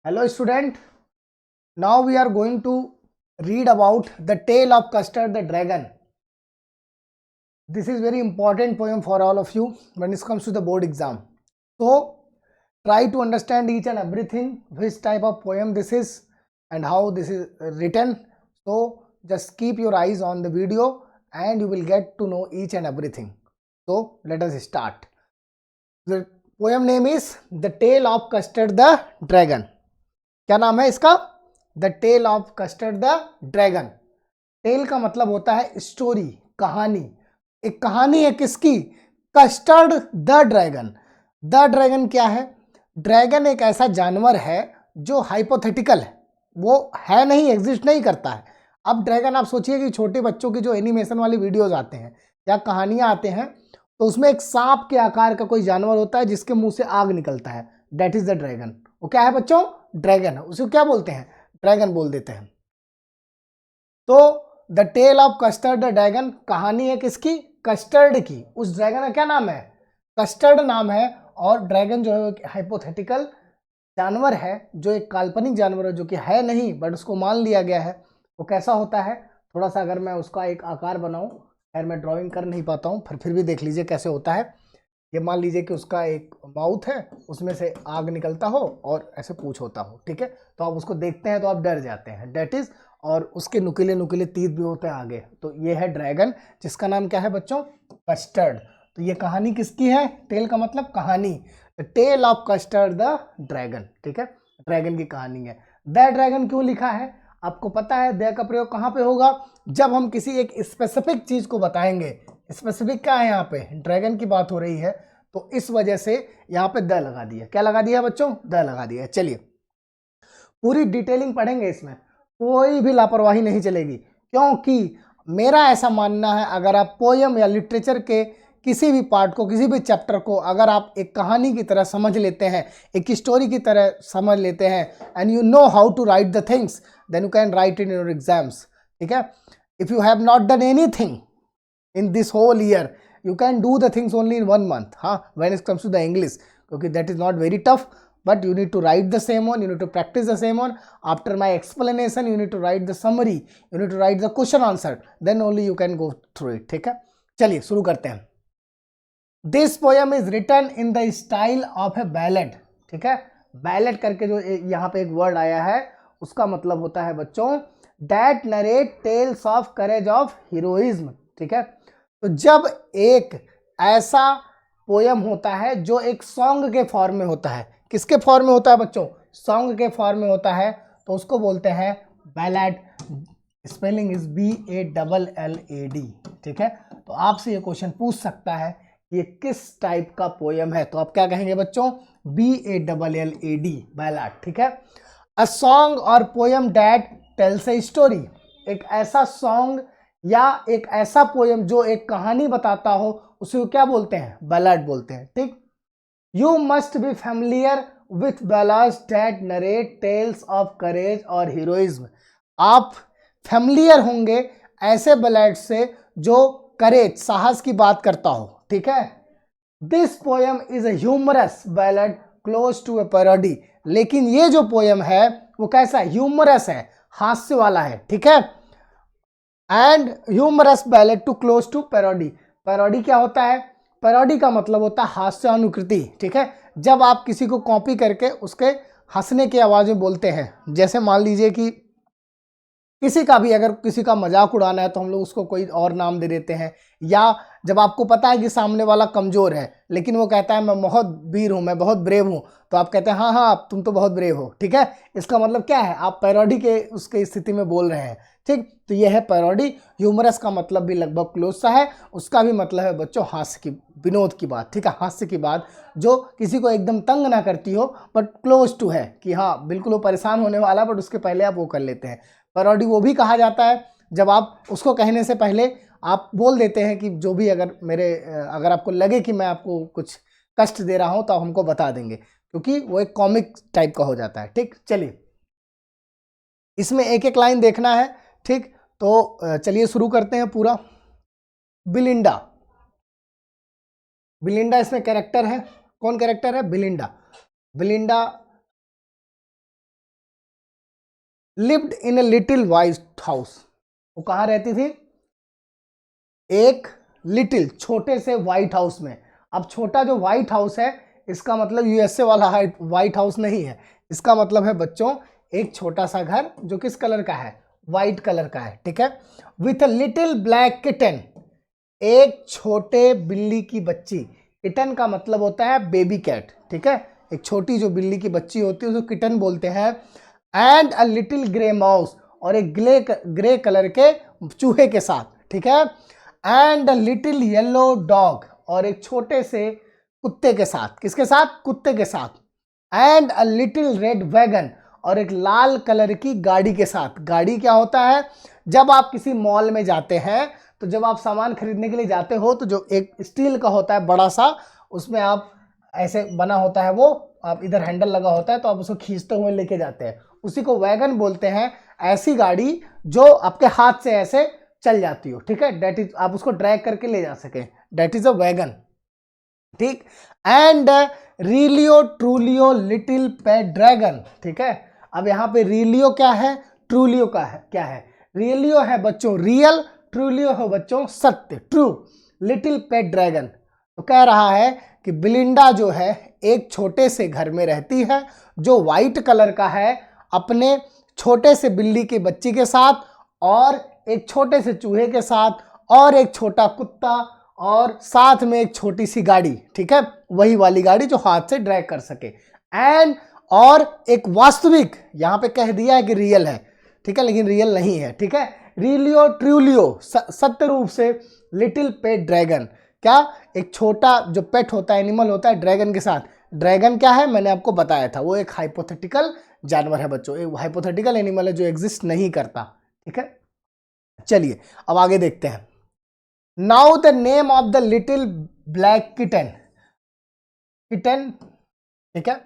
Hello student, now we are going to read about the tale of Custard the Dragon. This is very important poem for all of you when it comes to the board exam. So try to understand each and everything, which type of poem this is and how this is written. So just keep your eyes on the video and you will get to know each and everything. So let us start. The poem name is The Tale of Custard the Dragon. क्या नाम है इसका? The tale of Custard the dragon. Tale का मतलब होता है story, कहानी. एक कहानी है किसकी? Custard the dragon. The dragon क्या है? ड्रैगन एक ऐसा जानवर है जो हाइपोथेटिकल है, वो है नहीं, एग्जिस्ट नहीं करता है. अब ड्रैगन आप सोचिए कि छोटे बच्चों की जो एनिमेशन वाली वीडियोज आते हैं या कहानियां आते हैं तो उसमें एक सांप के आकार का कोई जानवर होता है जिसके मुंह से आग निकलता है. That is the dragon. वो क्या है बच्चों? ड्रैगन है. उसे क्या बोलते हैं? ड्रैगन बोल देते हैं. तो the tale of Custard the dragon कहानी है किसकी? कस्टर्ड की. उस ड्रैगन का क्या नाम है? कस्टर्ड नाम है. और ड्रैगन जो है हाइपोथेटिकल जानवर है, जो एक काल्पनिक जानवर है, जो कि है नहीं बट उसको मान लिया गया है. वो कैसा होता है? थोड़ा सा अगर मैं उसका एक आकार बनाऊं, खैर मैं ड्राइंग कर नहीं पाता हूं, फिर भी देख लीजिए कैसे होता है. ये मान लीजिए कि उसका एक माउथ है, उसमें से आग निकलता हो और ऐसे पूंछ होता हो. ठीक है, तो आप उसको देखते हैं तो आप डर जाते हैं. That is. और उसके नुकीले नुकीले तीर भी होते हैं आगे. तो ये है ड्रैगन, जिसका नाम क्या है बच्चों? कस्टर्ड. तो ये कहानी किसकी है? टेल का मतलब कहानी. Tale of Custard the dragon. ठीक है, ड्रैगन की कहानी है. द ड्रैगन क्यों लिखा है? आपको पता है द का प्रयोग कहाँ पे होगा? जब हम किसी एक स्पेसिफिक चीज को बताएंगे. स्पेसिफिक क्या है? यहाँ पे ड्रैगन की बात हो रही है, तो इस वजह से यहाँ पे द लगा दिया. क्या लगा दिया बच्चों? द लगा दिया. चलिए पूरी डिटेलिंग पढ़ेंगे, इसमें कोई भी लापरवाही नहीं चलेगी, क्योंकि मेरा ऐसा मानना है अगर आप पोयम या लिटरेचर के किसी भी पार्ट को, किसी भी चैप्टर को अगर आप एक कहानी की तरह समझ लेते हैं, एक स्टोरी की तरह समझ लेते हैं, and you know how to write the things, then you can write in your exams. ठीक है, if you have not done anything in this whole year, you can do the things only in 1 month, when it comes to the English, because that is not very tough, but you need to write the same one, you need to practice the same one. After my explanation you need to write the summary, you need to write the question answer, then only you can go through it. ठीक है, चलिए शुरू करते हैं. This poem is written in the style of a ballad. ठीक है, ballad करके जो यहाँ पे एक वर्ड आया है उसका मतलब होता है बच्चों that narrate tales of courage of heroism. ठीक है, तो जब एक ऐसा पोयम होता है जो एक सॉन्ग के फॉर्म में होता है. किसके फॉर्म में होता है बच्चों? सॉन्ग के फॉर्म में होता है, तो उसको बोलते हैं बैलेड. Spelling is BALLAD. ठीक है, तो आपसे ये क्वेश्चन पूछ सकता है ये किस टाइप का पोयम है, तो आप क्या कहेंगे बच्चों? BALLAD, ballad. ठीक है, अ सॉन्ग और poem that tales a story. एक ऐसा सॉन्ग या एक ऐसा पोयम जो एक कहानी बताता हो, उसे क्या बोलते हैं? बैलेड बोलते हैं. ठीक, you must be familiar with ballads that narrate tales of courage और हीरोइज्म. आप फैमिलियर होंगे ऐसे बैलेड से जो करेज, साहस की बात करता हो. ठीक है, this poem is a humorous ballad close to a parody. लेकिन ये जो पोयम है वो कैसा है? ह्यूमरस है, हास्य वाला है. ठीक है, and humorous ballad to close to parody. Parody क्या होता है? पैरोडी का मतलब होता है हास्यानुकृति. ठीक है, जब आप किसी को कॉपी करके उसके हंसने की आवाज में बोलते हैं, जैसे मान लीजिए कि किसी का भी अगर किसी का मजाक उड़ाना है तो हम लोग उसको कोई और नाम दे देते हैं. या जब आपको पता है कि सामने वाला कमजोर है लेकिन वो कहता है मैं बहुत वीर हूं, मैं बहुत ब्रेव हूं, तो आप कहते हैं हाँ हाँ तुम तो बहुत ब्रेव हो. ठीक है, इसका मतलब क्या है? आप पैरोडी के उसके स्थिति में बोल रहे हैं. ठीक, तो यह है पैरोडी. ह्यूमरस का मतलब भी लगभग क्लोज सा है, उसका भी मतलब है बच्चों हास्य की, विनोद की बात. ठीक है, हास्य की बात जो किसी को एकदम तंग ना करती हो बट क्लोज टू है, कि हाँ बिल्कुल वो परेशान होने वाला बट उसके पहले आप वो कर लेते हैं. पैरोडी वो भी कहा जाता है जब आप उसको कहने से पहले आप बोल देते हैं कि जो भी अगर आपको लगे कि मैं आपको कुछ कष्ट दे रहा हूं तो आप हमको बता देंगे, क्योंकि वो एक कॉमिक टाइप का हो जाता है. ठीक, चलिए इसमें एक एक लाइन देखना है. ठीक, तो चलिए शुरू करते हैं पूरा. बिलिंडा. बिलिंडा इसमें कैरेक्टर है. कौन कैरेक्टर है? Belinda. Belinda lived in a little white house. वो कहाँ रहती थी? एक लिटिल छोटे से व्हाइट हाउस में। अब छोटा जो व्हाइट हाउस है इसका मतलब यूएसए वाला व्हाइट हाउस नहीं है, इसका मतलब है बच्चों एक छोटा सा घर जो किस कलर का है? व्हाइट कलर का है, ठीक है। With a little black kitten, एक छोटे बिल्ली की बच्ची। किटन का मतलब होता है बेबी कैट, ठीक है। एक छोटी जो बिल्ली की बच्ची होती है उसको किटन बोलते हैं। And a little grey mouse, और एक ग्रे कलर के चूहे के साथ, ठीक है। And a little yellow dog, और एक छोटे से कुत्ते के साथ। किसके साथ? कुत्ते के साथ। And a little red wagon, और एक लाल कलर की गाड़ी के साथ। गाड़ी क्या होता है? जब आप किसी मॉल में जाते हैं तो जब आप सामान खरीदने के लिए जाते हो तो जो एक स्टील का होता है बड़ा सा, उसमें आप ऐसे बना होता है, वो आप इधर हैंडल लगा होता है तो आप उसको खींचते हुए लेके जाते हैं, उसी को वैगन बोलते हैं। ऐसी गाड़ी जो आपके हाथ से ऐसे चल जाती हो, ठीक है, डेट इज, आप उसको ड्रैग करके ले जा सके, डेट इज अ वैगन, ठीक। एंड रीलियो ट्रूलियो लिटिल पेट ड्रैगन, ठीक है। अब यहाँ पे रीलियो क्या है, ट्रूलियो का है क्या है? रीलियो है बच्चों रियल, ट्रूलियो है बच्चों सत्य, ट्रू। लिटिल पेट ड्रैगन तो कह रहा है कि बिलिंडा जो है एक छोटे से घर में रहती है जो व्हाइट कलर का है, अपने छोटे से बिल्ली की बच्ची के साथ, और एक छोटे से चूहे के साथ, और एक छोटा कुत्ता, और साथ में एक छोटी सी गाड़ी, ठीक है, वही वाली गाड़ी जो हाथ से ड्रैग कर सके। एंड और एक वास्तविक, यहां पे कह दिया है कि रियल है, ठीक है, लेकिन रियल नहीं है, ठीक है। रिलियो ट्रूलियो सत्य रूप से लिटिल पेट ड्रैगन, क्या? एक छोटा जो पेट होता है, एनिमल होता है ड्रैगन के साथ। ड्रैगन क्या है? मैंने आपको बताया था, वो एक हाइपोथेटिकल जानवर है बच्चों, एक हाइपोथेटिकल एनिमल है जो एग्जिस्ट नहीं करता, ठीक है। चलिए अब आगे देखते हैं। Now the name of the little black kitten, kitten, ठीक है,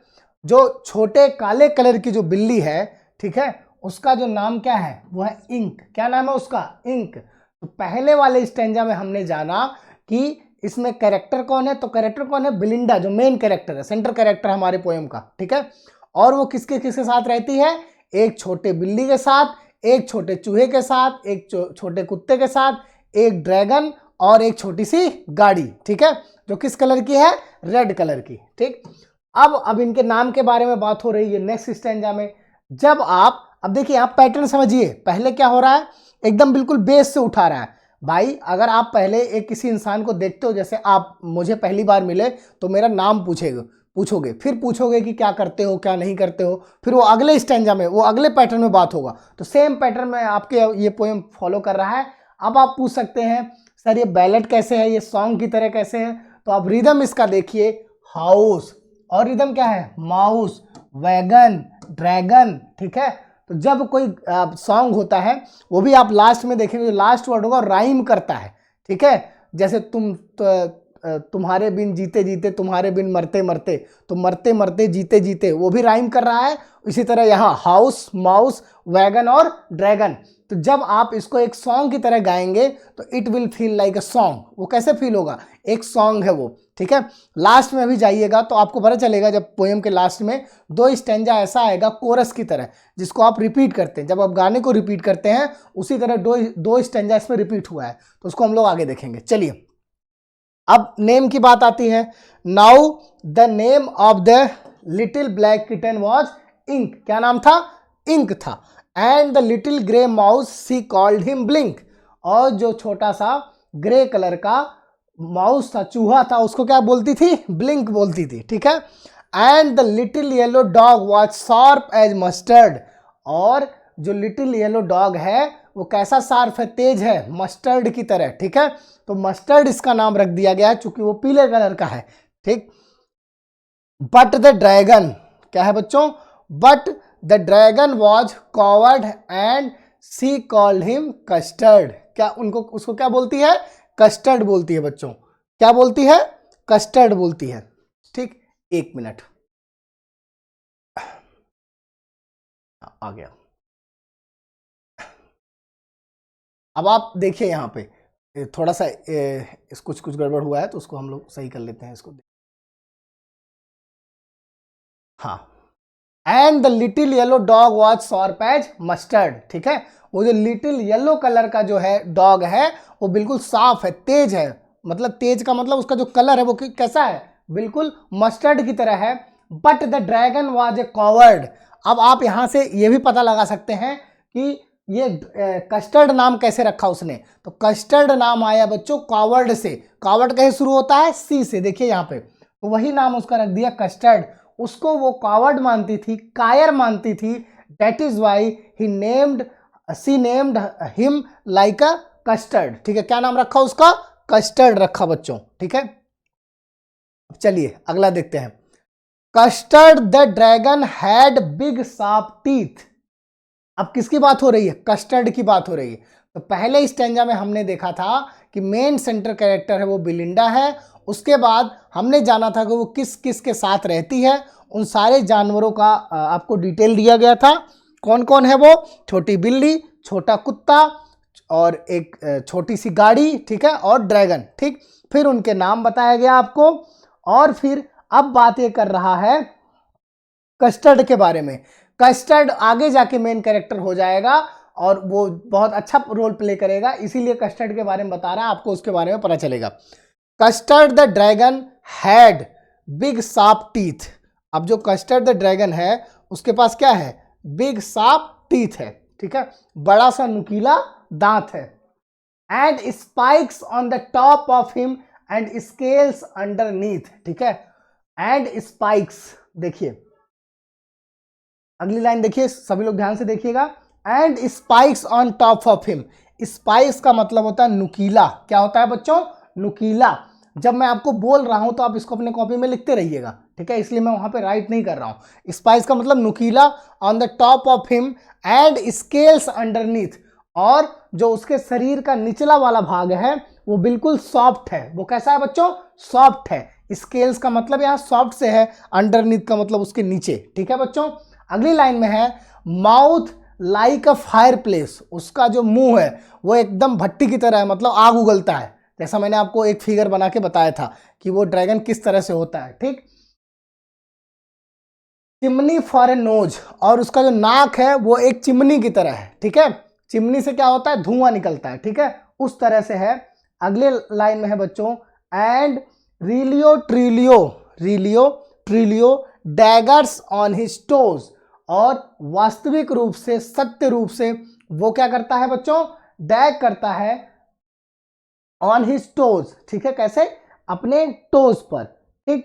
जो छोटे काले कलर की जो बिल्ली है, ठीक है, उसका जो नाम क्या है? वो है इंक। क्या नाम है उसका? इंक। तो पहले वाले स्टेंजा में हमने जाना कि इसमें कैरेक्टर कौन है, तो कैरेक्टर कौन है? बिलिंडा, जो मेन कैरेक्टर है, सेंटर कैरेक्टर हमारे पोएम का, ठीक है। और वो किसके किसके साथ रहती है? एक छोटे बिल्ली के साथ, एक छोटे चूहे के साथ, एक छोटे कुत्ते के साथ, एक ड्रैगन, और एक छोटी सी गाड़ी, ठीक है, जो किस कलर की है? रेड कलर की, ठीक। अब इनके नाम के बारे में बात हो रही है नेक्स्ट स्टैंजा में। जब आप, अब देखिए आप पैटर्न समझिए, पहले क्या हो रहा है? एकदम बिल्कुल बेस से उठा रहा है भाई। अगर आप पहले एक किसी इंसान को देखते हो, जैसे आप मुझे पहली बार मिले तो मेरा नाम पूछोगे, फिर पूछोगे कि क्या करते हो क्या नहीं करते हो, फिर वो अगले स्टैंजा में, वो अगले पैटर्न में बात होगा। तो सेम पैटर्न में आपके ये पोएम फॉलो कर रहा है। अब आप पूछ सकते हैं सर ये बैलेट कैसे है, ये सॉन्ग की तरह कैसे है? तो आप रिदम इसका देखिए, हाउस, और रिदम क्या है? माउस, वैगन, ड्रैगन, ठीक है। तो जब कोई सॉन्ग होता है, वो भी आप लास्ट में देखेंगे, जो लास्ट वर्ड होगा राइम करता है, ठीक है। जैसे तुम्हारे बिन जीते जीते, तुम्हारे बिन मरते मरते, तो मरते मरते जीते जीते, वो भी राइम कर रहा है। इसी तरह यहाँ हाउस, माउस, वैगन और ड्रैगन। तो जब आप इसको एक सॉन्ग की तरह गाएंगे तो it will feel like a song. वो कैसे फील होगा? एक सॉन्ग है वो, ठीक है। लास्ट में भी जाइएगा तो आपको पता चलेगा, जब पोएम के लास्ट में दो स्टेंजा ऐसा आएगा कोरस की तरह, जिसको आप रिपीट करते हैं, जब आप गाने को रिपीट करते हैं उसी तरह दो स्टेंजा इसमें रिपीट हुआ है, तो उसको हम लोग आगे देखेंगे। चलिए अब नेम की बात आती है। Now the name of the little black kitten was Ink. क्या नाम था? इंक था। And the little grey mouse she called him Blink, और जो छोटा सा ग्रे कलर का माउस था, चूहा था, उसको क्या बोलती थी? ब्लिंक बोलती थी, ठीक है। And the little yellow dog was sharp as Mustard, और जो लिटिल येलो डॉग है वो कैसा शार्प है? तेज है, मस्टर्ड की तरह, ठीक है। तो मस्टर्ड इसका नाम रख दिया गया है चूंकि वो पीले कलर का है, ठीक। बट द ड्रैगन, क्या है बच्चों? But the dragon was coward and she called him Custard. क्या उनको, उसको क्या बोलती है? कस्टर्ड बोलती है बच्चों। क्या बोलती है? कस्टर्ड बोलती है, ठीक। एक मिनट, आ गया। अब आप देखिए यहाँ पे थोड़ा सा इस कुछ कुछ गड़बड़ हुआ है, तो उसको हम लोग सही कर लेते हैं इसको। हाँ, and the little yellow dog was sharp as Mustard. ठीक है, वो जो लिटिल येलो कलर का जो है डॉग है वो बिल्कुल साफ है, तेज है। मतलब तेज का मतलब उसका जो कलर है वो कैसा है, बिल्कुल मस्टर्ड की तरह है। But the dragon was a coward. अब आप यहां से ये भी पता लगा सकते हैं कि ये कस्टर्ड नाम कैसे रखा उसने। तो कस्टर्ड नाम आया बच्चों कॉवर्ड से। कॉवर्ड कैसे शुरू होता है, सी से। देखिए यहाँ पे, तो वही नाम उसका रख दिया कस्टर्ड। उसको वो कॉवर्ड मानती थी, कायर मानती थी। That is why he named she named him like a custard. ठीक है, क्या नाम रखा उसका, कस्टर्ड रखा बच्चों। ठीक है, चलिए अगला देखते हैं। Custard the dragon had big sharp teeth. अब किसकी बात हो रही है, कस्टर्ड की बात हो रही है। तो पहले स्टैंजा में हमने देखा था कि मेन सेंटर कैरेक्टर है वो बिलिंडा है। उसके बाद हमने जाना था कि वो किस किस के साथ रहती है। उन सारे जानवरों का आपको डिटेल दिया गया था। कौन कौन है वो, छोटी बिल्ली, छोटा कुत्ता और एक छोटी सी गाड़ी, ठीक है, और ड्रैगन। ठीक, फिर उनके नाम बताया गया आपको। और फिर अब बात ये कर रहा है कस्टर्ड के बारे में। कस्टर्ड आगे जाके मेन कैरेक्टर हो जाएगा और वो बहुत अच्छा रोल प्ले करेगा, इसीलिए कस्टर्ड के बारे में बता रहा है, आपको उसके बारे में पता चलेगा। Custard the dragon had big sharp teeth. अब जो कस्टर्ड द ड्रैगन है उसके पास क्या है, बिग शार्प टीथ है। ठीक है, बड़ा सा नुकीला दांत है। And spikes on the top of him and scales underneath. ठीक है, एंड स्पाइक्स, देखिए अगली लाइन देखिए, सभी लोग ध्यान से देखिएगा। And spikes on top of him. Spikes का मतलब होता है नुकीला। क्या होता है बच्चों, नुकीला। जब मैं आपको बोल रहा हूं तो आप इसको अपने कॉपी में लिखते रहिएगा, ठीक है, इसलिए मैं वहां पे राइट नहीं कर रहा हूं। स्पाइक्स का मतलब नुकीला, on the top of him and scales underneath. और जो उसके शरीर का निचला वाला भाग है वो बिल्कुल सॉफ्ट है। वो कैसा है बच्चों, सॉफ्ट है। स्केल्स का मतलब यहां सॉफ्ट से है, अंडरनीथ का मतलब उसके नीचे। ठीक है बच्चों, अगली लाइन में है mouth like a fire place. उसका जो मुंह है वो एकदम भट्टी की तरह है, मतलब आग उगलता है। जैसा मैंने आपको एक फिगर बना के बताया था कि वो ड्रैगन किस तरह से होता है। ठीक, चिमनी फॉर ए नोज। और उसका जो नाक है वो एक चिमनी की तरह है। ठीक है, चिमनी से क्या होता है, धुआं निकलता है। ठीक है, उस तरह से है। अगले लाइन में है बच्चों, and realio trulio, realio trulio daggers on his toes. और वास्तविक रूप से, सत्य रूप से वो क्या करता है बच्चों, डैग करता है ऑन हिज टोज। ठीक है, कैसे, अपने टोज पर। ठीक,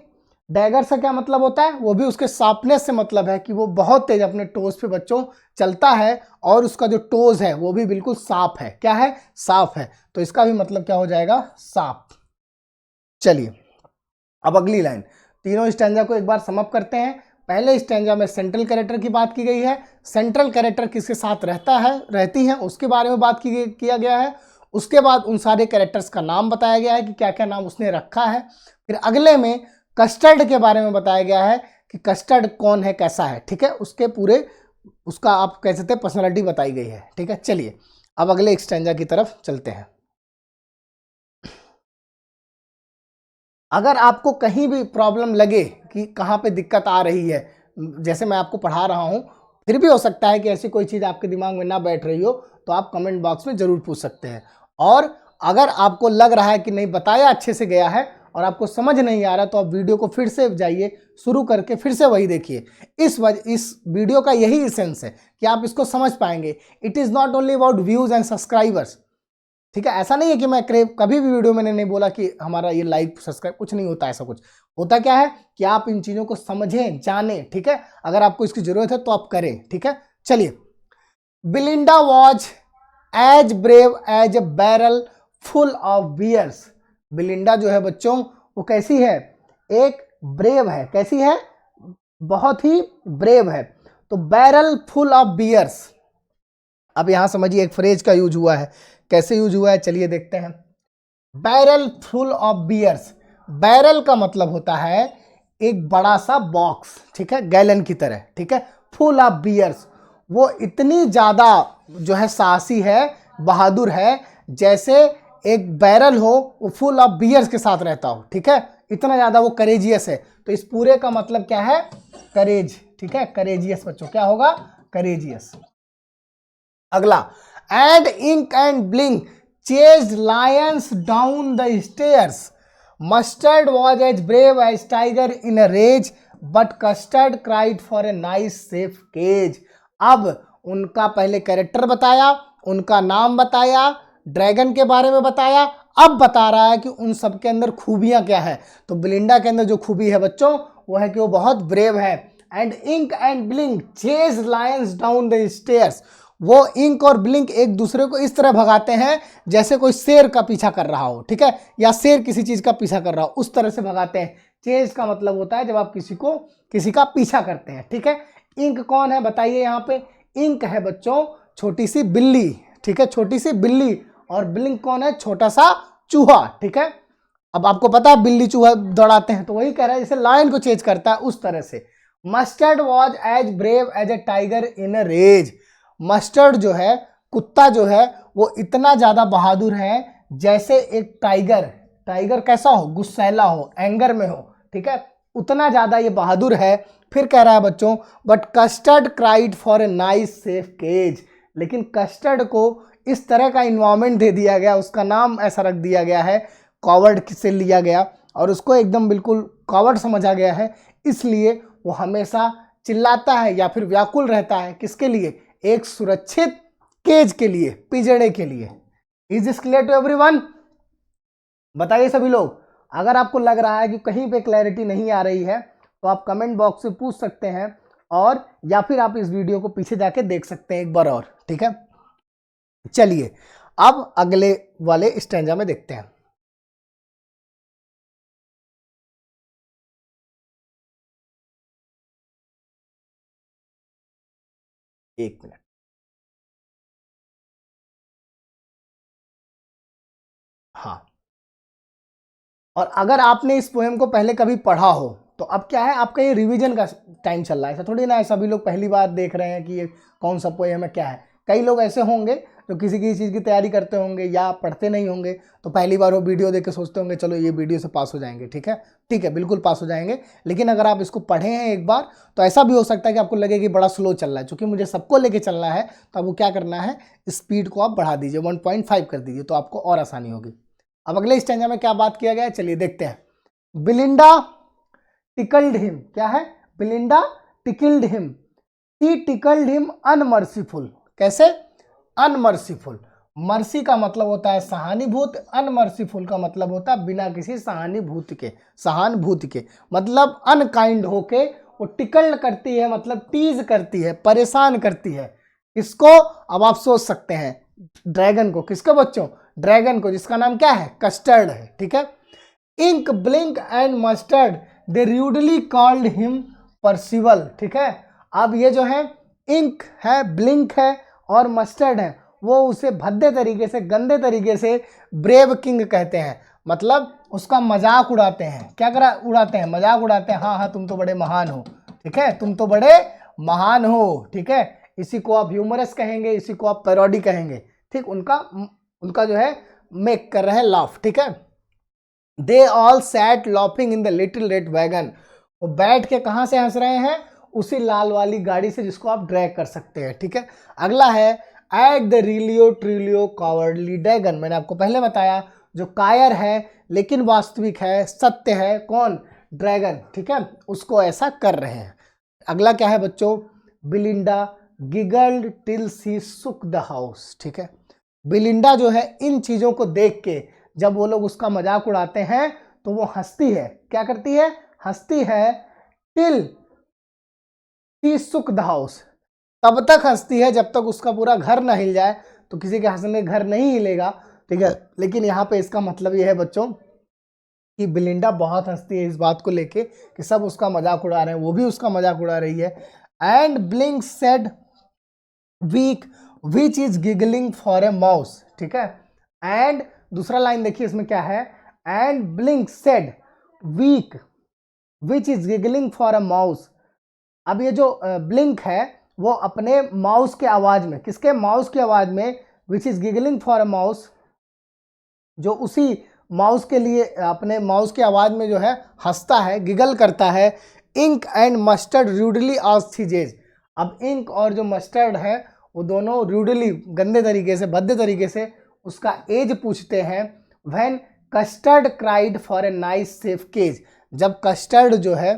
डैगर से क्या मतलब होता है, वो भी उसके शार्पनेस से मतलब है कि वो बहुत तेज अपने टोज पे बच्चों चलता है। और उसका जो टोज है वो भी बिल्कुल साफ है। क्या है, साफ है। तो इसका भी मतलब क्या हो जाएगा, साफ। चलिए अब अगली लाइन, तीनों स्टैंजा को एक बार समअप करते हैं। पहले स्टैंजा में सेंट्रल कैरेक्टर की बात की गई है। सेंट्रल कैरेक्टर किसके साथ रहता है, रहती है, उसके बारे में बात किया गया है। उसके बाद उन सारे कैरेक्टर्स का नाम बताया गया है कि क्या क्या नाम उसने रखा है। फिर अगले में कस्टर्ड के बारे में बताया गया है कि कस्टर्ड कौन है, कैसा है। ठीक है, उसके पूरे उसका आप कह सकते हैं पर्सनालिटी बताई गई है। ठीक है, चलिए अब अगले स्टैंजा की तरफ चलते हैं। अगर आपको कहीं भी प्रॉब्लम लगे कि कहाँ पे दिक्कत आ रही है, जैसे मैं आपको पढ़ा रहा हूँ, फिर भी हो सकता है कि ऐसी कोई चीज़ आपके दिमाग में ना बैठ रही हो, तो आप कमेंट बॉक्स में ज़रूर पूछ सकते हैं। और अगर आपको लग रहा है कि नहीं बताया अच्छे से गया है और आपको समझ नहीं आ रहा, तो आप वीडियो को फिर से जाइए, शुरू करके फिर से वही देखिए। इस वीडियो का यही इसेंस है कि आप इसको समझ पाएंगे। It is not only about views and subscribers. ठीक है, ऐसा नहीं है कि मैं कभी भी वीडियो मैंने नहीं बोला कि हमारा ये लाइक सब्सक्राइब, कुछ नहीं होता। ऐसा कुछ होता क्या है कि आप इन चीज़ों को समझें, जानें। ठीक है, अगर आपको इसकी ज़रूरत है तो आप करें। ठीक है, चलिए। Belinda was as brave as a barrel full of bears. Belinda जो है बच्चों वो कैसी है, एक ब्रेव है। कैसी है, बहुत ही ब्रेव है। तो बैरल फुल ऑफ बियर्स। अब यहां समझिए एक फ्रेज का यूज हुआ है। कैसे यूज हुआ है, चलिए देखते हैं। Barrel full of bears. Barrel का मतलब होता है एक बड़ा सा बॉक्स, ठीक है, गैलन की तरह। ठीक है, फुल ऑफ बियर्स, वो इतनी ज्यादा जो है साहसी है, बहादुर है, जैसे एक बैरल हो वो फुल ऑफ बियर्स के साथ रहता हो। ठीक है, इतना ज्यादा वो करेजियस है। तो इस पूरे का मतलब क्या है, करेज। ठीक है, करेजियस बच्चों, क्या होगा, करेजियस। अगला, and Ink and Blink chased lions down the stairs, Mustard was as brave as tiger in a rage, but Custard cried for a nice safe cage. अब उनका पहले कैरेक्टर बताया, उनका नाम बताया, ड्रैगन के बारे में बताया, अब बता रहा है कि उन सब के अंदर खूबियां क्या है। तो बिलिंडा के अंदर जो खूबी है बच्चों वो है कि वो बहुत ब्रेव है। And Ink and Blink chase lions down the stairs, वो इंक और ब्लिंक एक दूसरे को इस तरह भगाते हैं जैसे कोई शेर का पीछा कर रहा हो, ठीक है, या शेर किसी चीज का पीछा कर रहा हो, उस तरह से भगाते हैं। चेज का मतलब होता है जब आप किसी का पीछा करते हैं, ठीक है। इंक कौन है बताइए, यहाँ पे इंक है बच्चों छोटी सी बिल्ली, ठीक है, छोटी सी बिल्ली, और ब्लिंक कौन है, छोटा सा चूहा, ठीक है। अब आपको पता है बिल्ली चूहा दौड़ाते हैं, तो वही कह रहा है जैसे लायन को चेज करता है उस तरह से। Mustard was as brave as a tiger in a rage, Mustard जो है, कुत्ता जो है, वो इतना ज्यादा बहादुर है जैसे एक टाइगर, टाइगर कैसा हो, गुस्सैला हो, एंगर में हो, ठीक है, उतना ज्यादा ये बहादुर है। फिर कह रहा है बच्चों, but Custard cried for a nice safe cage, लेकिन कस्टर्ड को इस तरह का इन्वायरमेंट दे दिया गया, उसका नाम ऐसा रख दिया गया है, कॉवर्ड से लिया गया, और उसको एकदम बिल्कुल कॉवर्ड समझा गया है, इसलिए वो हमेशा चिल्लाता है या फिर व्याकुल रहता है, किसके लिए, एक सुरक्षित केज के लिए, पिंजड़े के लिए। Is this clear to everyone? बताइए सभी लोग। अगर आपको लग रहा है कि कहीं पे क्लैरिटी नहीं आ रही है तो आप कमेंट बॉक्स से पूछ सकते हैं, और या फिर आप इस वीडियो को पीछे जाके देख सकते हैं एक बार और, ठीक है। चलिए अब अगले वाले स्टैंजा में देखते हैं। एक मिनट, हाँ, और अगर आपने इस पोएम को पहले कभी पढ़ा हो तो अब क्या है, आपका ये रिवीजन का टाइम चल रहा है, ऐसा थोड़ी ना है सभी लोग पहली बार देख रहे हैं कि ये कौन सा पोएम है, क्या है। कई लोग ऐसे होंगे जो किसी चीज़ की तैयारी करते होंगे या पढ़ते नहीं होंगे, तो पहली बार वो वीडियो देख के सोचते होंगे चलो ये वीडियो से पास हो जाएंगे, ठीक है, ठीक है, बिल्कुल पास हो जाएंगे। लेकिन अगर आप इसको पढ़े हैं एक बार तो ऐसा भी हो सकता है कि आपको लगे कि बड़ा स्लो चल रहा है, क्योंकि मुझे सबको लेके चलना है, तो आपको क्या करना है, स्पीड को आप बढ़ा दीजिए, 1.5 कर दीजिए, तो आपको और आसानी होगी। अब अगले स्टैंजा में क्या बात किया गया है, चलिए देखते हैं। बिलिंडा टिकल्ड हिम, क्या है, Belinda tickled him, she tickled him unmercifully, कैसे, अनमर्सीफुल, मर्सी का मतलब होता है सहानुभूत, अनमर्सीफुल का मतलब होता है बिना किसी सहानुभूति के, मतलब अनकाइंड होके वो टिकल्ड करती है, मतलब टीज करती है, परेशान करती है। किसको, अब आप सोच सकते हैं, ड्रैगन को। किसको बच्चों, ड्रैगन को, जिसका नाम क्या है, कस्टर्ड है, ठीक है। Ink Blink and Mustard they rudely called him Percival, ठीक है। अब ये जो है इंक है, ब्लिंक है और मस्टर्ड है, वो उसे भद्दे तरीके से, गंदे तरीके से ब्रेव किंग कहते हैं, मतलब उसका मजाक उड़ाते हैं। क्या करा उड़ाते हैं, मजाक उड़ाते हैं, हाँ हाँ तुम तो बड़े महान हो, ठीक है, तुम तो बड़े महान हो, ठीक है। इसी को आप ह्यूमरस कहेंगे, इसी को आप पैरोडी कहेंगे, ठीक। उनका जो है मेक कर रहे हैं लाफ, ठीक है। They all sat laughing in the little red wagon, वो बैठ के कहाँ से हंस रहे हैं, उसी लाल वाली गाड़ी से जिसको आप ड्रैग कर सकते हैं, ठीक है। अगला है एट द रिलियो ट्रिलियो कॉवर्डली ड्रैगन, मैंने आपको पहले बताया जो कायर है लेकिन वास्तविक है, सत्य है, कौन, ड्रैगन, ठीक है, उसको ऐसा कर रहे हैं। अगला क्या है बच्चों, बिलिंडा गिगल्ड टिल सी सुक द हाउस, ठीक है। बिलिंडा जो है इन चीजों को देख के, जब वो लोग उसका मजाक उड़ाते हैं तो वो हंसती है, क्या करती है, हंसती है, टिल सी सुक द हाउस, तब तक हंसती है जब तक उसका पूरा घर ना हिल जाए, तो किसी के हंसने घर नहीं हिलेगा, ठीक है। लेकिन यहाँ पे इसका मतलब ये है बच्चों कि बिलिंडा बहुत हंसती है इस बात को लेके कि सब उसका मजाक उड़ा रहे हैं, वो भी उसका मजाक उड़ा रही है। And Blink said weak which is giggling for a mouse, ठीक है। एंड दूसरा लाइन देखिए इसमें क्या है, and Blink said weak which is giggling for a mouse. अब ये जो ब्लिंक है वो अपने माउस के आवाज में, किसके, माउस की आवाज में, विच is giggling for a mouse, जो उसी माउस के लिए अपने माउस की आवाज में जो है हंसता है, गिगल करता है, Ink and Mustard rudely asked his age. अब इंक और जो मस्टर्ड है वो दोनों रूडली, गंदे तरीके से, भद्दे तरीके से उसका एज पूछते हैं। When Custard cried for a nice safe cage, जब कस्टर्ड जो है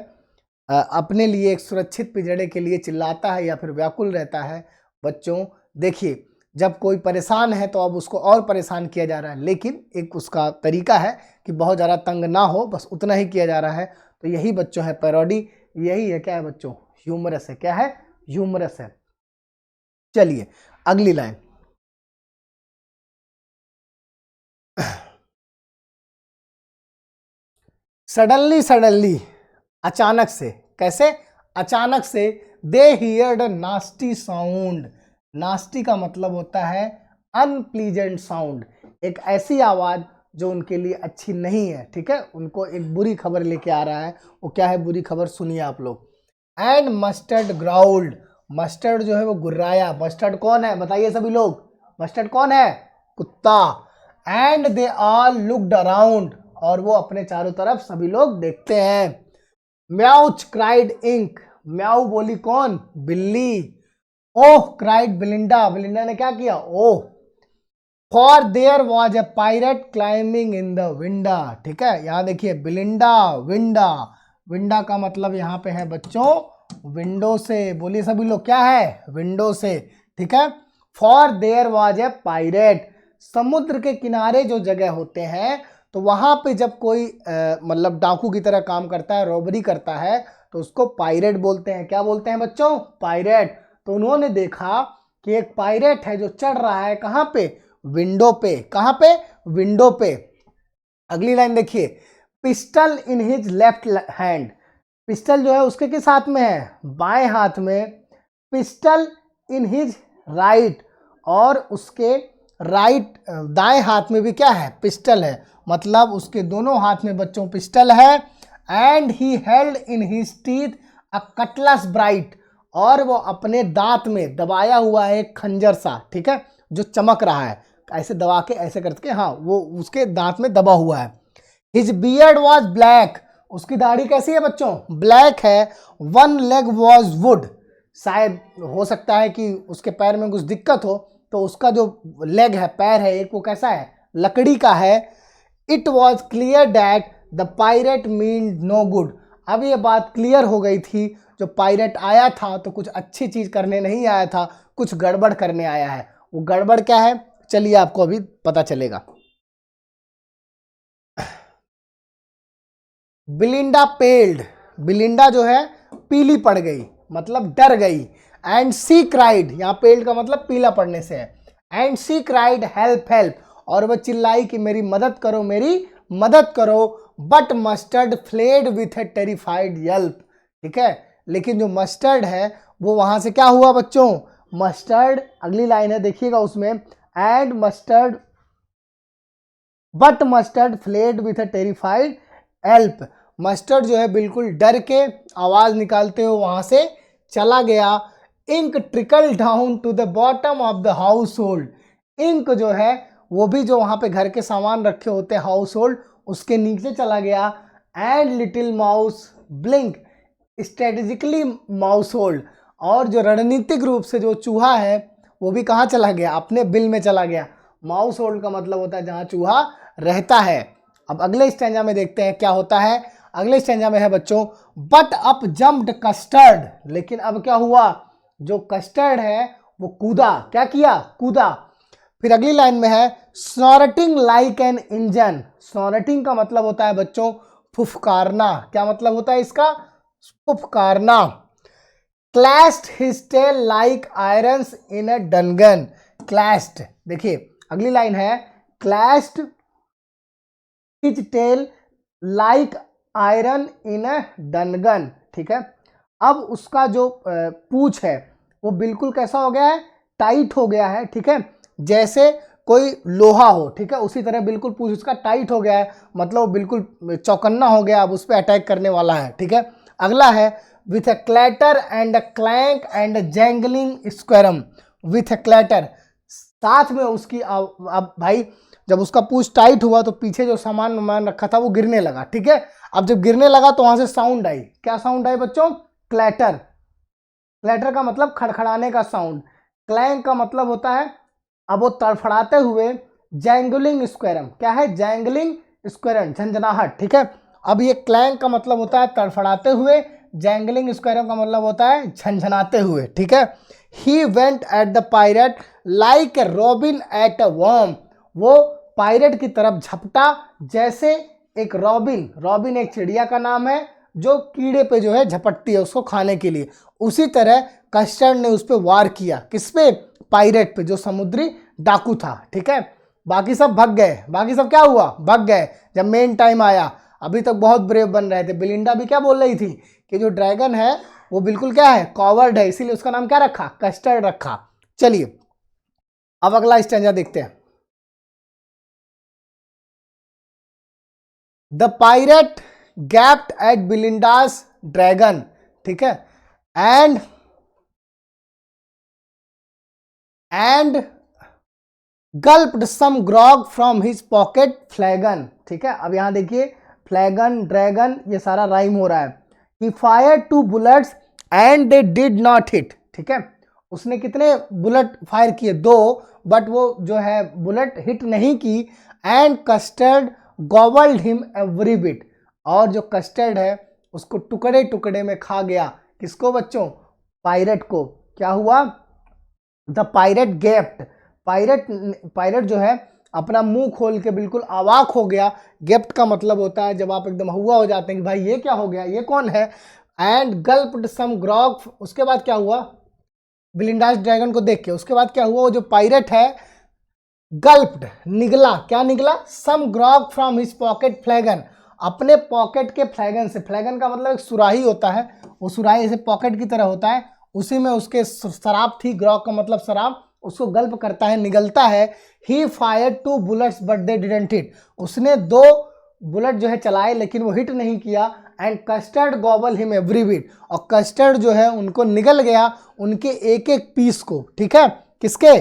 अपने लिए एक सुरक्षित पिंजड़े के लिए चिल्लाता है या फिर व्याकुल रहता है। बच्चों देखिए, जब कोई परेशान है तो अब उसको और परेशान किया जा रहा है, लेकिन एक उसका तरीका है कि बहुत ज़्यादा तंग ना हो, बस उतना ही किया जा रहा है। तो यही बच्चों है पैरोडी, यही है क्या है बच्चों, ह्यूमरस है। क्या है? ह्यूमरस है। चलिए अगली लाइन। सडनली, सडनली अचानक से। कैसे? अचानक से। दे हियर्ड नास्टी साउंड। नास्टी का मतलब होता है अनप्लीजेंट साउंड, एक ऐसी आवाज जो उनके लिए अच्छी नहीं है। ठीक है, उनको एक बुरी खबर लेके आ रहा है। वो क्या है बुरी खबर, सुनिए आप लोग। एंड मस्टर्ड ग्राउल्ड, मस्टर्ड जो है वो गुर्राया। मस्टर्ड कौन है बताइए सभी लोग, मस्टर्ड कौन है? कुत्ता। And they all looked around, और वो अपने चारों तरफ सभी लोग देखते हैं। म्याउच क्राइड इंक, म्याऊ बोली कौन? बिल्ली। ओह क्राइड बिलिंडा, बिलिंडा ने क्या किया? Oh. For there was a pirate climbing in the winda. ठीक है, यहां देखिए बिलिंडा, विंडा, विंडा का मतलब यहाँ पे है बच्चों विंडो से। बोलिए सभी लोग, क्या है? विंडो से। ठीक है। For there was a pirate, समुद्र के किनारे जो जगह होते हैं तो वहां पे जब कोई मतलब डाकू की तरह काम करता है, रॉबरी करता है, तो उसको पायरेट बोलते हैं। क्या बोलते हैं बच्चों? पायरेट। तो उन्होंने देखा कि एक पायरेट है जो चढ़ रहा है कहां पे? विंडो पे। कहां पे? विंडो पे। अगली लाइन देखिए। Pistol in his left hand, pistol जो है उसके किस हाथ में है? बाएं हाथ में। पिस्टल इन हिज राइट, और उसके राइट दाएं हाथ में भी क्या है? पिस्टल है। मतलब उसके दोनों हाथ में बच्चों पिस्टल है। And he held in his teeth a cutlets bright, और वो अपने दांत में दबाया हुआ है एक खंजर सा। ठीक है, जो चमक रहा है, ऐसे दबा के ऐसे करके, हाँ वो उसके दांत में दबा हुआ है। हिज बियर्ड वॉज ब्लैक, उसकी दाढ़ी कैसी है बच्चों? ब्लैक है। वन लेग वॉज वुड, शायद हो सकता है कि उसके पैर में कुछ दिक्कत हो, तो उसका जो लेग है, पैर है एक, वो कैसा है? लकड़ी का है। It was clear that the pirate mean no good, अब ये बात क्लियर हो गई थी, जो पायरेट आया था तो कुछ अच्छी चीज करने नहीं आया था, कुछ गड़बड़ करने आया है। वो गड़बड़ क्या है, चलिए आपको अभी पता चलेगा। बिलिंडा पेल्ड, बिलिंडा जो है पीली पड़ गई, मतलब डर गई। एंड सी क्राइड, यहाँ पेल्ड का मतलब पीला पड़ने से है। And she cried help help, और वह चिल्लाई कि मेरी मदद करो, मेरी मदद करो। But Mustard fled with a terrified yelp. ठीक है, लेकिन जो मस्टर्ड है वो वहां से क्या हुआ बच्चों? मस्टर्ड, अगली लाइन है देखिएगा उसमें। And mustard, but Mustard fled with a terrified help, mustard जो है बिल्कुल डर के आवाज निकालते हुए वहां से चला गया। Ink trickle down to the bottom of the household, Ink जो है वो भी जो वहां पे घर के सामान रखे होते हैं हाउस होल्ड, उसके नीचे चला गया। And little mouse blink strategically mouse hold, और जो रणनीतिक रूप से जो चूहा है वो भी कहाँ चला गया? अपने बिल में चला गया। माउस होल्ड का मतलब होता है जहां चूहा रहता है। अब अगले स्टैंजा में देखते हैं क्या होता है। अगले स्टैंजा में है बच्चों, बट अप जम्प्ड कस्टर्ड, लेकिन अब क्या हुआ? जो कस्टर्ड है वो कूदा। क्या किया? कूदा। फिर अगली लाइन में है स्नॉरटिंग लाइक एन इंजन, स्नॉरटिंग का मतलब होता है बच्चों फुफकारना। क्या मतलब होता है इसका? फुफकारना। Clashed his tail like irons in a dungeon, clashed, देखिए अगली लाइन है clashed his tail like iron in a dungeon. ठीक है, अब उसका जो पूंछ है वो बिल्कुल कैसा हो गया है? टाइट हो गया है। ठीक है, जैसे कोई लोहा हो। ठीक है, उसी तरह बिल्कुल पूंछ उसका टाइट हो गया है, मतलब वो बिल्कुल चौकन्ना हो गया, अब उस पर अटैक करने वाला है। ठीक है, अगला है with a clatter and a clank and a jangling squirm, with a clatter, साथ में उसकी अब भाई जब उसका पूछ टाइट हुआ तो पीछे जो सामान वामान रखा था वो गिरने लगा, ठीक है। अब जब गिरने लगा तो वहां से साउंड आई, क्या साउंड आई बच्चों? क्लैटर। क्लैटर का मतलब खड़खड़ाने का साउंड, क्लैंग का मतलब होता है अब वो तड़फड़ाते हुए, जैंगलिंग स्क्वेरम, क्या है? जैंगलिंग स्क्वेरम, झंझनाहट, ठीक है। अब ये क्लैंग का मतलब होता है तड़फड़ाते हुए, जैंगलिंग स्क्वेरम का मतलब होता है झंझनाते हुए, ठीक है। He went at the pirate like a robin at a worm, वो पायरेट की तरफ झपटा जैसे एक रॉबिन, रॉबिन एक चिड़िया का नाम है जो कीड़े पे जो है झपटती है उसको खाने के लिए, उसी तरह कस्टर्ड ने उस पर वार किया। किस पे? पायरेट पे, जो समुद्री डाकू था, ठीक है। बाकी सब भग गए, बाकी सब क्या हुआ? भग गए। जब मेन टाइम आया, अभी तक बहुत ब्रेव बन रहे थे। बिलिंडा भी क्या बोल रही थी कि जो ड्रैगन है वो बिल्कुल क्या है? कॉवर्ड है, इसीलिए उसका नाम क्या रखा? कस्टर्ड रखा। चलिए अब अगला स्टैंजा देखते हैं। The pirate gaped at Belinda's dragon, ठीक है, and gulped some grog from his pocket flagon, ठीक है। अब यहां देखिए फ्लैगन, ड्रैगन, ये सारा राइम हो रहा है। ही fired 2 bullets and they did not hit, ठीक है। उसने कितने बुलेट फायर किए? 2, बट वो जो है बुलेट हिट नहीं की। And custard गॉबल्ड him every bit, और जो कस्टर्ड है उसको टुकड़े टुकड़े में खा गया। किसको बच्चों? पायरेट को। क्या हुआ? द पायरेट गेप्ट, पायरेट जो है अपना मुंह खोल के बिल्कुल अवाक हो गया। गेप्ट का मतलब होता है जब आप एकदम हुआ हो जाते हैं कि भाई ये क्या हो गया, ये कौन है। एंड गल्प्ड सम ग्रॉग, उसके बाद क्या हुआ? बिलिंडास ड्रैगन को देख के उसके बाद क्या हुआ? वो जो पायरेट है गल्प्ड, निगला, क्या निगला? सम ग्रॉग फ्रॉम हिज पॉकेट फ्लैगन, अपने पॉकेट के फ्लैगन से, फ्लैगन का मतलब एक सुराही होता है, वो सुराही ऐसे पॉकेट की तरह होता है, उसी में उसके शराब थी, ग्रॉग का मतलब शराब, उसको गल्प करता है, निगलता है। ही fired 2 bullets but they didn't hit, उसने 2 बुलेट जो है चलाए लेकिन वो हिट नहीं किया। And custard gobble him every bit, और कस्टर्ड जो है उनको निगल गया, उनके एक एक पीस को, ठीक है। किसके?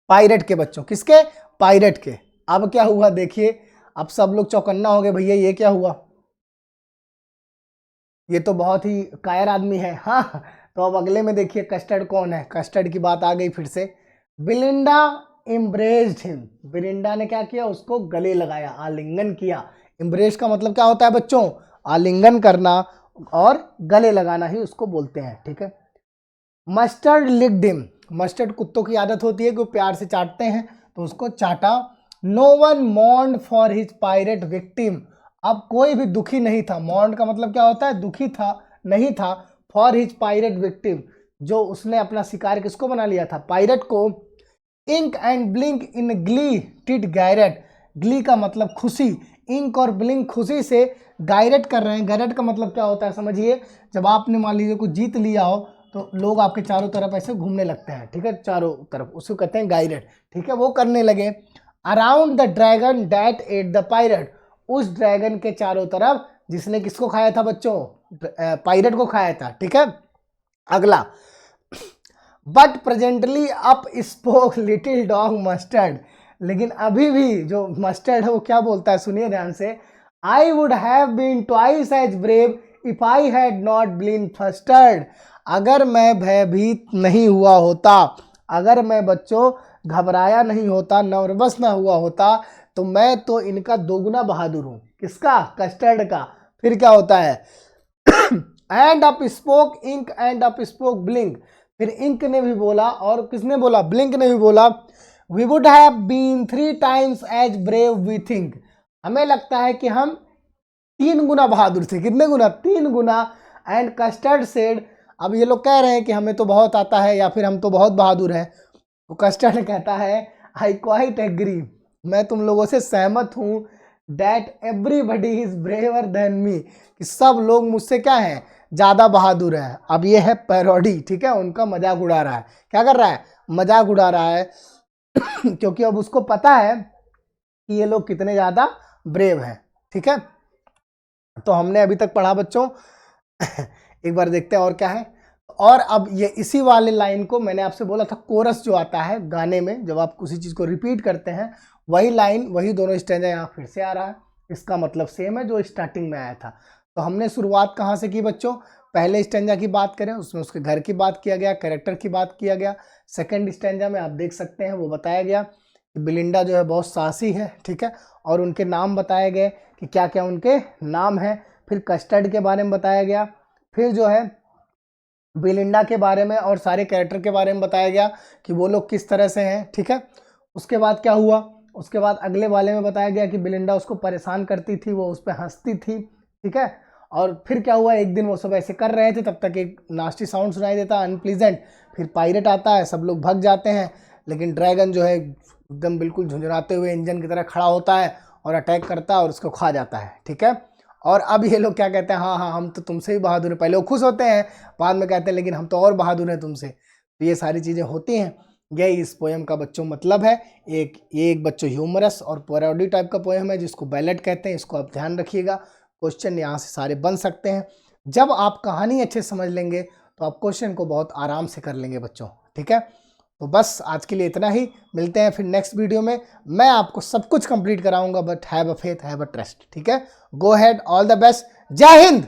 पायरेट के बच्चों, किसके? पायरेट के। अब क्या हुआ देखिए, अब सब लोग चौकन्ना हो गए, भैया ये क्या हुआ, ये तो बहुत ही कायर आदमी है। हाँ, तो अब अगले में देखिए कस्टर्ड कौन है। कस्टर्ड की बात आ गई फिर से। बिलिंडा इम्ब्रेस्ड हिम, बिलिंडा ने क्या किया? उसको गले लगाया, आलिंगन किया। इम्ब्रेस का मतलब क्या होता है बच्चों? आलिंगन करना, और गले लगाना ही उसको बोलते हैं, ठीक है। मस्टर्ड लिक्ड हिम, मस्टर्ड कुत्तों की आदत होती है कि वो प्यार से चाटते हैं, तो उसको चाटा। No one mourned for his pirate victim, अब कोई भी दुखी नहीं था। मॉर्न्ड का मतलब क्या होता है? दुखी था, नहीं था। फॉर हिज पायरेट विक्टिम, जो उसने अपना शिकार किसको बना लिया था? पायरेट को। Ink and Blink in glee did gyrate, glee का मतलब खुशी, इंक और ब्लिंक खुशी से गायरेट कर रहे हैं। गैरेट का मतलब क्या होता है समझिए, जब आपने मान लीजिए कुछ जीत लिया हो तो लोग आपके चारों तरफ ऐसे घूमने लगते हैं, ठीक है, चारों तरफ, उसको कहते हैं गायरेट, ठीक है। वो करने लगे। Around the dragon that at the pirate, उस ड्रैगन के चारों तरफ जिसने किसको खाया था बच्चों? पायरेट को खाया था, ठीक है। अगला, but presently up spoke little dog mustard, लेकिन अभी भी जो मस्टर्ड है वो क्या बोलता है? सुनिए ध्यान से। I would have been twice as brave if I had not been flustered, अगर मैं भयभीत नहीं हुआ होता, अगर मैं बच्चों घबराया नहीं होता, नर्वस ना हुआ होता, तो मैं तो इनका दोगुना बहादुर हूं। किसका? कस्टर्ड का। फिर क्या होता है? And up spoke Ink and up spoke Blink, फिर इंक ने भी बोला और किसने बोला? ब्लिंक ने भी बोला। We would have been 3 times as brave we think, हमें लगता है कि हम 3 गुना बहादुर थे। कितने गुना? 3 गुना। एंड कस्टर्ड सेड, अब ये लोग कह रहे हैं कि हमें तो बहुत आता है या फिर हम तो बहुत बहादुर हैं, तो कस्टर्ड कहता है आई क्वाइट एग्री, मैं तुम लोगों से सहमत हूँ, that everybody is braver than me, कि सब लोग मुझसे क्या है? ज़्यादा बहादुर है। अब ये है पैरोडी, ठीक है, उनका मजाक उड़ा रहा है। क्या कर रहा है? मजाक उड़ा रहा है क्योंकि अब उसको पता है कि ये लोग कितने ज़्यादा ब्रेव हैं, ठीक है। तो हमने अभी तक पढ़ा बच्चों एक बार देखते हैं और क्या है। और अब ये इसी वाले लाइन को मैंने आपसे बोला था, कोरस जो आता है गाने में, जब आप किसी चीज़ को रिपीट करते हैं वही लाइन, वही दोनों स्टैंजा यहाँ फिर से आ रहा है, इसका मतलब सेम है जो स्टार्टिंग में आया था। तो हमने शुरुआत कहाँ से की बच्चों, पहले स्टैंजा की बात करें उसमें उसके घर की बात किया गया, कैरेक्टर की बात किया गया। सेकंड स्टैंजा में आप देख सकते हैं वो बताया गया कि बिलिंडा जो है बहुत साहसी है, ठीक है, और उनके नाम बताए गए कि क्या क्या उनके नाम हैं। फिर कस्टर्ड के बारे में बताया गया, फिर जो है बिलिंडा के बारे में और सारे कैरेक्टर के बारे में बताया गया कि वो लोग किस तरह से हैं, ठीक है। उसके बाद क्या हुआ, उसके बाद अगले वाले में बताया गया कि बिलिंडा उसको परेशान करती थी, वो उस पर हंसती थी, ठीक है। और फिर क्या हुआ, एक दिन वो सब ऐसे कर रहे थे, तब तक एक नास्टी साउंड सुनाई देता, अनप्लीजेंट। फिर पायरेट आता है, सब लोग भाग जाते हैं, लेकिन ड्रैगन जो है एकदम बिल्कुल झुंझुराते हुए इंजन की तरह खड़ा होता है और अटैक करता है और उसको खा जाता है, ठीक है। और अब ये लोग क्या कहते हैं, हाँ हाँ हम तो तुमसे ही बहादुर हैं। पहले वो खुश होते हैं, बाद में कहते हैं लेकिन हम तो और बहादुर हैं तुमसे। तो ये सारी चीज़ें होती हैं। यही इस पोएम का बच्चों मतलब है। एक बच्चों ह्यूमरस और पैरोडी टाइप का पोएम है जिसको बैलेट कहते हैं, इसको आप ध्यान रखिएगा। क्वेश्चन यहाँ से सारे बन सकते हैं। जब आप कहानी अच्छे समझ लेंगे तो आप क्वेश्चन को बहुत आराम से कर लेंगे बच्चों, ठीक है। तो बस आज के लिए इतना ही, मिलते हैं फिर नेक्स्ट वीडियो में। मैं आपको सब कुछ कंप्लीट कराऊंगा, but have a faith, have a trust, ठीक है। गो हेड, ऑल द बेस्ट, जय हिंद।